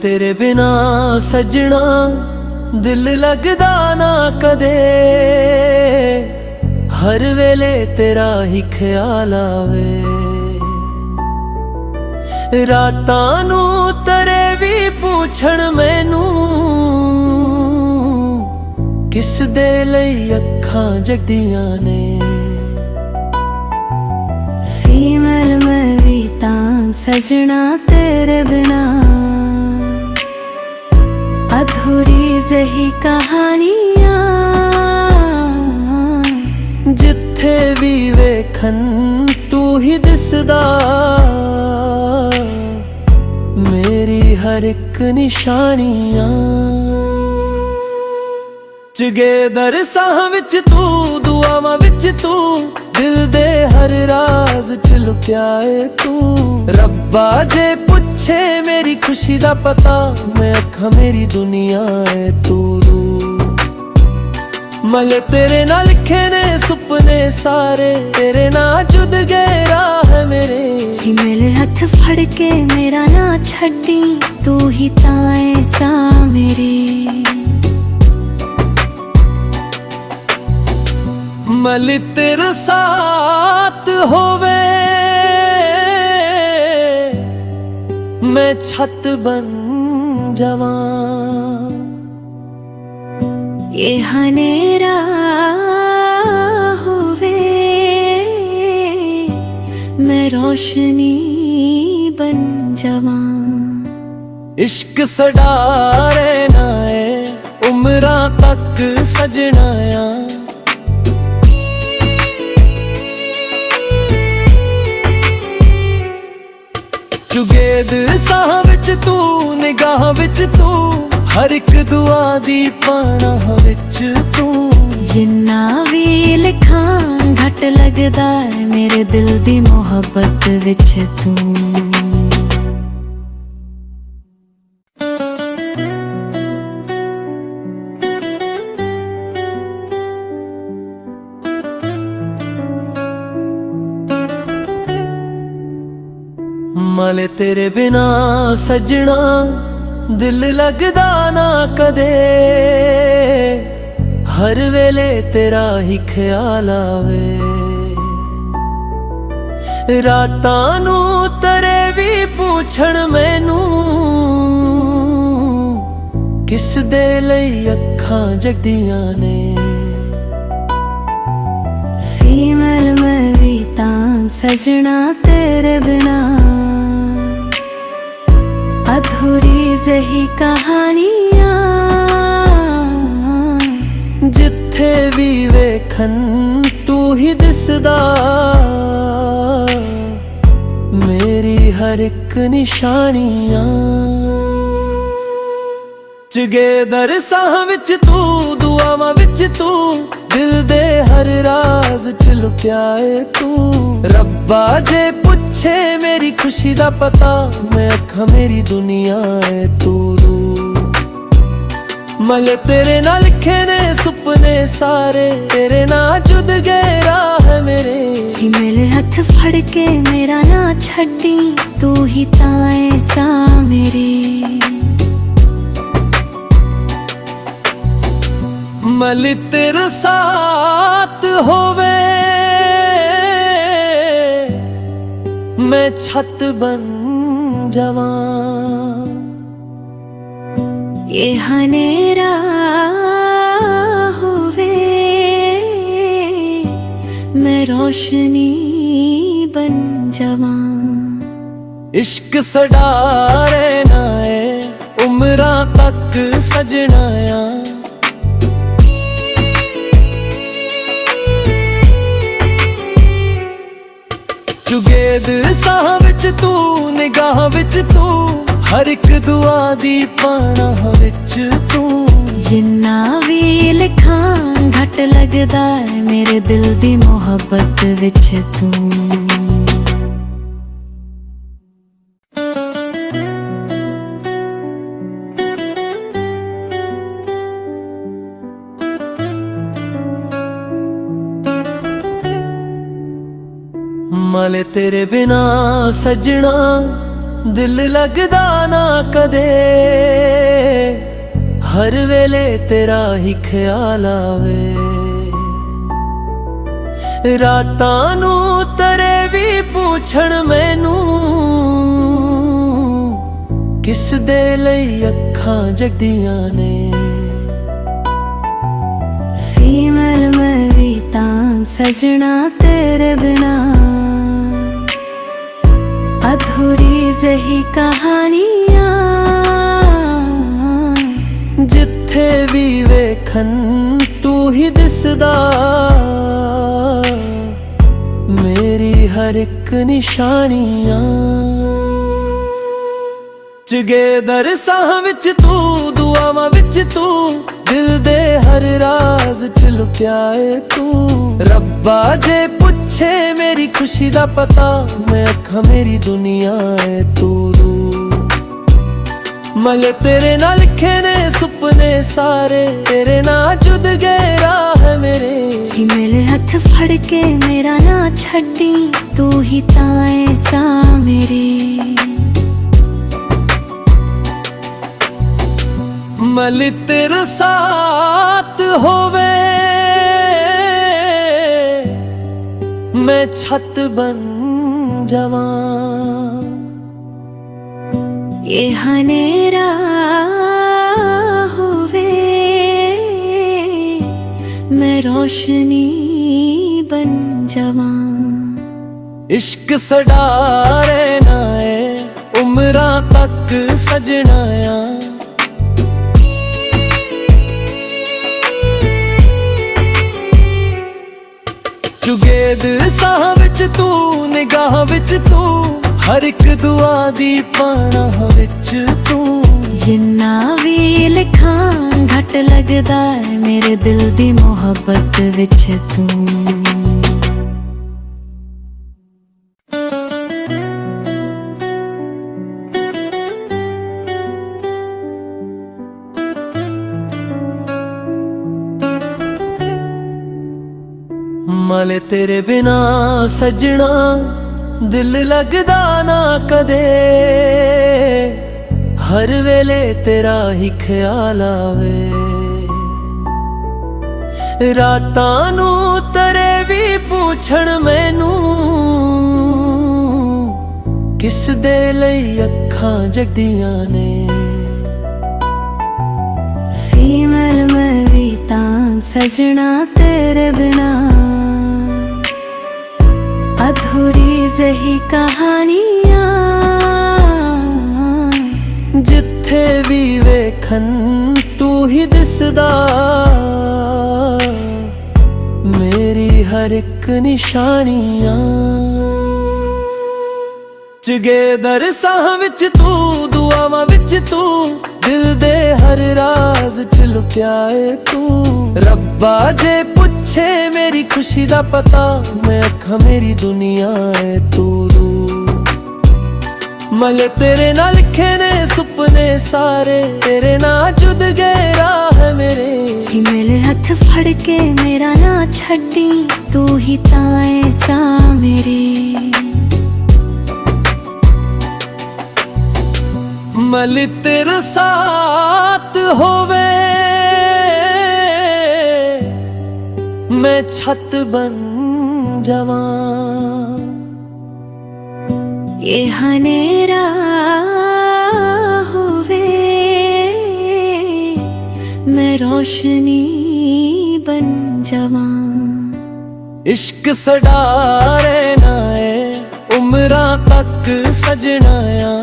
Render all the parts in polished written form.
तेरे बिना सजना दिल लगदा ना कदे, हर वेले तेरा ही ख्याल आवे। रातां नू तरे भी पूछण मैनू, किस दे लई अखां जगदियां ने। फीमेल मैं भी तां सजना तेरे बिना, अधूरी जही कहानियां। जिथे भी वेखन तू ही दिसदा, मेरी हर एक निशानियां। चुगेदर साह विच तू, दुआवां विच तू, दिल दे हर राज च लुक्या है तू। रब्बा जे पुछे मेरी खुशी दा पता, मैं आखां मेरी दुनिया है तू। मल तेरे नाल लिखे ने सुपने सारे, तेरे ना जुद गए राह मेरे। मेरे हथ फड़ के मेरा ना छड्डी, तू ही ताए चा मेरे। मल तेरा साथ होवे, मैं छत बन जावां। ये हनेरा होवे, मैं रोशनी बन जावां। इश्क सड़ा रहना है उम्रां तक सजनाया। चुगेद साह विच तू, निगाह विच तू, हर एक दुआ दी पानाह विच तू। जिन्ना भी लिखां घट लगदा है, मेरे दिल दी मोहब्बत विच तू। मल तेरे बिना सजना दिल लगदा ना कदे, हर वेले तेरा ही ख्याल आवे। रातां नू तरे भी पूछण मैनू, किस दे लई अखां जगदियां ने। फीमेल मैं भी तां सजना तेरे बिना, अधूरी जही कहानियां। जिथे भी वेखन तू ही दिसदा, मेरी हर एक निशानियां। चुगेदर साह विच तू, दुआवां विच तू, दिल दे हर राज च लुक्या है तू। रब्बा जे पुछे मेरी खुशी दा पता, मैं आखां मेरी दुनिया है तू। मल तेरे नाल लिखे ने सुपने सारे, तेरे ना जुद गए राह मेरे। मेरे हथ फड़ के मेरा ना छड्डी, तू ही ताए चा मेरे। मल तेरा साथ होवे, मैं छत बन जावां। ये हनेरा होवे, मैं रोशनी बन जावां। इश्क सड़ा रहना है उम्रां तक सजनाया। चुगेद साह विच तू, निगाह विच तू, हर एक दुआ दी पानाह विच तू। जिन्ना भी लिखां घट लगदा है, मेरे दिल दी मोहब्बत विच तू। मल तेरे बिना सजना दिल लगदा ना कदे, हर वेले तेरा ही ख्याल आवे। रातां नू तरे भी पूछण मैनू, किस दे लई अखां जगियां ने। फीमेल मैं भी तां सजना तेरे बिना, अधूरी जही कहानियां। जिथे भी वेखन तू ही दिसदा, मेरी हर एक निशानियां। चुगेदर साह विच तू, दुआवां विच तू, दिल दे हर राज च लुक्या है तू। रब्बा जे पुछे मेरी खुशी दा पता, मैं आखां मेरी दुनिया है तू। मले तेरे नाल लिखे ने सुपने सारे, तेरे ना जुद गए राह मेरे। ही मेरे हथ फड़ के मेरा ना छड्डी, तू ही ताए चा मेरे। मल तेरा साथ होवे, मैं छत बन जावां। ये हनेरा होवे, मैं रोशनी बन जावां। इश्क सड़ा रहना है उम्रां तक सजनाया। चुगेद साह विच तू, निगाह विच तू, हर एक दुआ दी पानाह विच तू। जिन्ना भी लिखां घट लगदा है, मेरे दिल दी मोहब्बत विच तू। मले तेरे बिना सजना दिल लगदा ना कदे, हर वेले तेरा ही ख्याल आवे। रातां नू तरे भी पूछण मैनू, किस दे लई अखां जगियां ने। फीमेल मैं भी तां सजना तेरे बिना, अधूरी जही कहानियां। जिथे भी वेखन तू ही दिसदा, मेरी हर एक निशानियां। चुगेदर साह विच तू, दुआवां विच तू, दिल दे हर राज च लुक्या है तू। रब्बा जे पुछे मेरी खुशी दा पता, मैं आखां मेरी दुनिया है तू। मले तेरे नाल लिखे ने सुपने सारे, तेरे ना जुद गए राह मेरे। ही मेरे हथ फड़ के मेरा ना छड्डी, तू ही ताए चा मेरे। मल तेरा साथ होवे, मैं छत बन जावां। ये हनेरा होवे, मैं रोशनी बन जावां। इश्क सड़ा रहना है उम्रां तक सजनाया।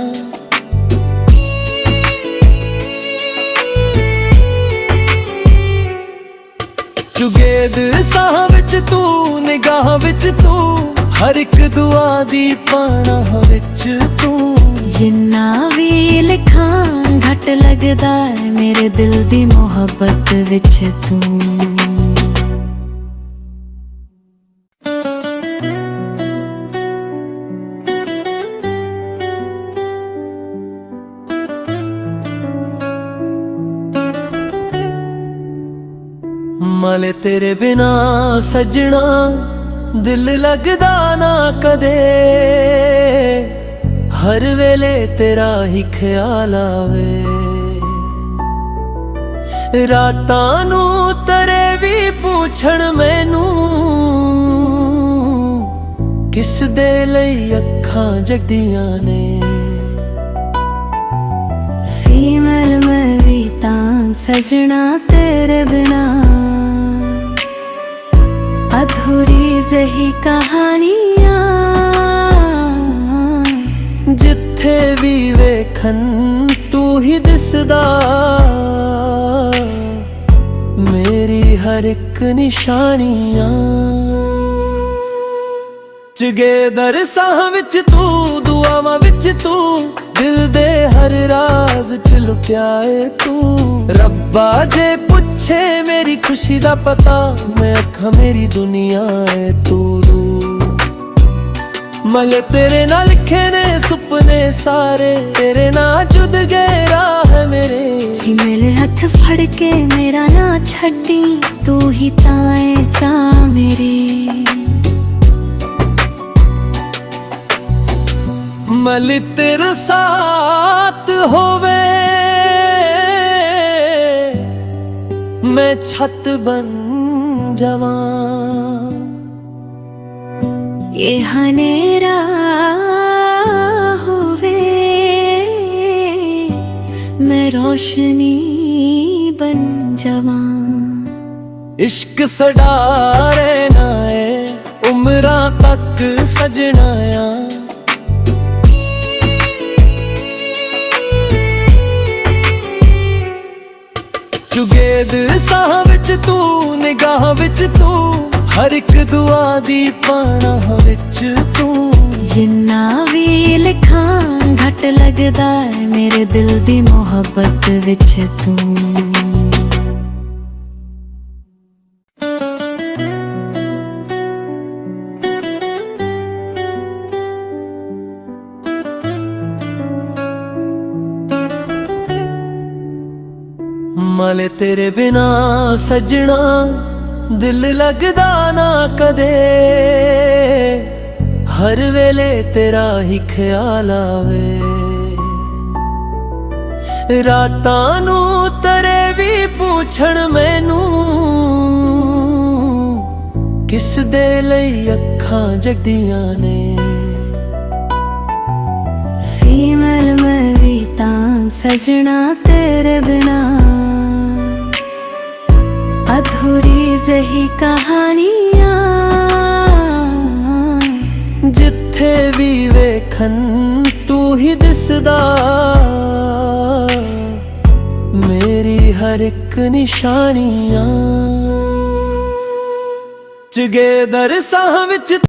चुगेद साह विच तू, निगाह विच तू, हर एक दुआ दी पानाह विच तू। जिन्ना भी लिखां घट लगदा है, मेरे दिल दी मोहब्बत विच तू। मले तेरे बिना सजना दिल लगदा ना कदे, हर वेले तेरा ही ख्याल आवे। रातां नू तरे भी पूछण मैनू किस दे लई अखां जगदियां ने। फीमेल मैं भी तां सजना तेरे बिना अधूरी जही कहानियां। जिथे भी वेखन तू ही दिसदा मेरी हर एक निशानियां। टुगेदर साह विच तू दुआवां विच तू दिल दे हर राज च लुक्या है तू। रब्बा जे पुछे मेरी खुशी दा पता मैं आखां मेरी दुनिया है तू। मले तेरे नाल लिखे ने सुपने सारे तेरे ना जुद गए राह मेरे। मेरे हथ फड़ के मेरा ना छड्डी तू ही ताए चा मेरे। मल तेरा साथ होवे मैं छत बन जावां। ये हनेरा होवे मैं रोशनी बन जावां। इश्क सड़ा रहना है उम्रां तक सजना आ। चुगेद साह विच तू निगाह विच तू हर एक दुआ दी पानाह विच तू। जिन्ना भी लिखां घट लगदा है मेरे दिल दी मोहब्बत विच तू। मले तेरे बिना सजना दिल लगदा ना कदे। हर वेले तेरा ही ख्याल आवे। रातां नू तरे भी पूछण मैनू किस दे लई अखां जगदियां ने। फीमेल मैं भी तां सजना तेरे बिना अधूरी जही कहानियां। जिथे भी वेखन तू ही दिसदा मेरी हर एक निशानियां। टुगेदर साह विच